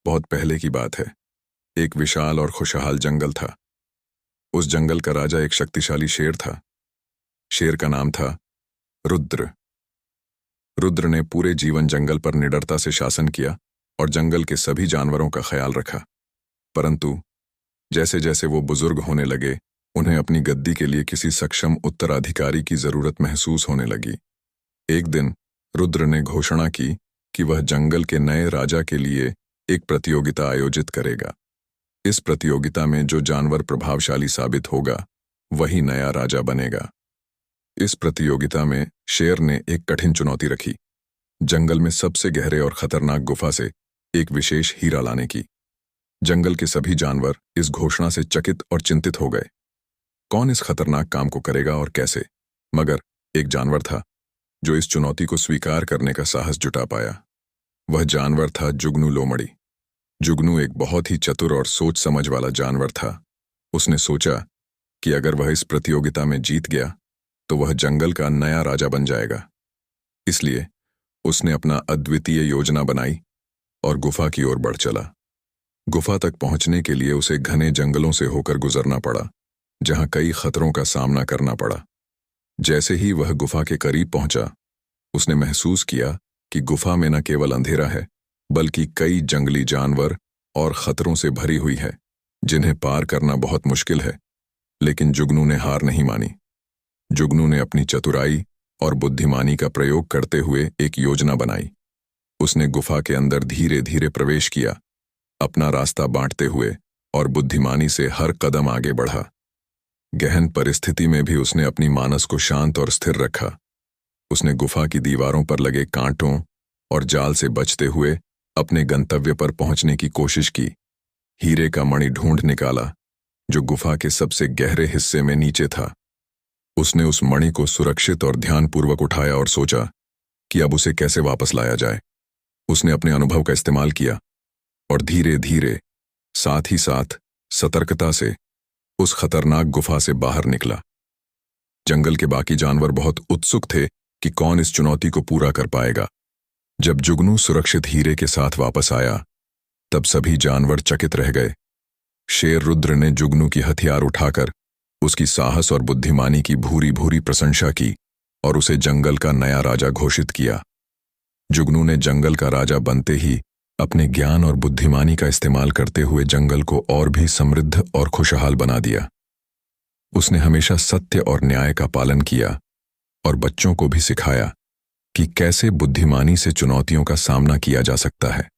बहुत पहले की बात है। एक विशाल और खुशहाल जंगल था। उस जंगल का राजा एक शक्तिशाली शेर था। शेर का नाम था रुद्र। रुद्र ने पूरे जीवन जंगल पर निडरता से शासन किया और जंगल के सभी जानवरों का ख्याल रखा। परंतु जैसे जैसे वो बुजुर्ग होने लगे, उन्हें अपनी गद्दी के लिए किसी सक्षम उत्तराधिकारी की जरूरत महसूस होने लगी। एक दिन रुद्र ने घोषणा की कि वह जंगल के नए राजा के लिए एक प्रतियोगिता आयोजित करेगा। इस प्रतियोगिता में जो जानवर प्रभावशाली साबित होगा, वही नया राजा बनेगा। इस प्रतियोगिता में शेर ने एक कठिन चुनौती रखी, जंगल में सबसे गहरे और खतरनाक गुफा से एक विशेष हीरा लाने की। जंगल के सभी जानवर इस घोषणा से चकित और चिंतित हो गए। कौन इस खतरनाक काम को करेगा और कैसे? मगर एक जानवर था जो इस चुनौती को स्वीकार करने का साहस जुटा पाया। वह जानवर था जुगनू लोमड़ी। जुगनू एक बहुत ही चतुर और सोच समझ वाला जानवर था। उसने सोचा कि अगर वह इस प्रतियोगिता में जीत गया तो वह जंगल का नया राजा बन जाएगा। इसलिए उसने अपना अद्वितीय योजना बनाई और गुफा की ओर बढ़ चला। गुफा तक पहुंचने के लिए उसे घने जंगलों से होकर गुजरना पड़ा, जहां कई खतरों का सामना करना पड़ा। जैसे ही वह गुफा के करीब पहुंचा, उसने महसूस किया कि गुफा में न केवल अंधेरा है, बल्कि कई जंगली जानवर और खतरों से भरी हुई है, जिन्हें पार करना बहुत मुश्किल है। लेकिन जुगनू ने हार नहीं मानी। जुगनू ने अपनी चतुराई और बुद्धिमानी का प्रयोग करते हुए एक योजना बनाई। उसने गुफा के अंदर धीरे धीरे प्रवेश किया, अपना रास्ता बांटते हुए, और बुद्धिमानी से हर कदम आगे बढ़ा। गहन परिस्थिति में भी उसने अपनी मानस को शांत और स्थिर रखा। उसने गुफा की दीवारों पर लगे कांटों और जाल से बचते हुए अपने गंतव्य पर पहुंचने की कोशिश की। हीरे का मणि ढूंढ निकाला, जो गुफा के सबसे गहरे हिस्से में नीचे था। उसने उस मणि को सुरक्षित और ध्यानपूर्वक उठाया और सोचा कि अब उसे कैसे वापस लाया जाए। उसने अपने अनुभव का इस्तेमाल किया और धीरे धीरे, साथ ही साथ सतर्कता से उस खतरनाक गुफा से बाहर निकला। जंगल के बाकी जानवर बहुत उत्सुक थे कि कौन इस चुनौती को पूरा कर पाएगा। जब जुगनू सुरक्षित हीरे के साथ वापस आया, तब सभी जानवर चकित रह गए। शेर रुद्र ने जुगनू की हथियार उठाकर उसकी साहस और बुद्धिमानी की भूरी भूरी प्रशंसा की और उसे जंगल का नया राजा घोषित किया। जुगनू ने जंगल का राजा बनते ही अपने ज्ञान और बुद्धिमानी का इस्तेमाल करते हुए जंगल को और भी समृद्ध और खुशहाल बना दिया। उसने हमेशा सत्य और न्याय का पालन किया और बच्चों को भी सिखाया कि कैसे बुद्धिमानी से चुनौतियों का सामना किया जा सकता है।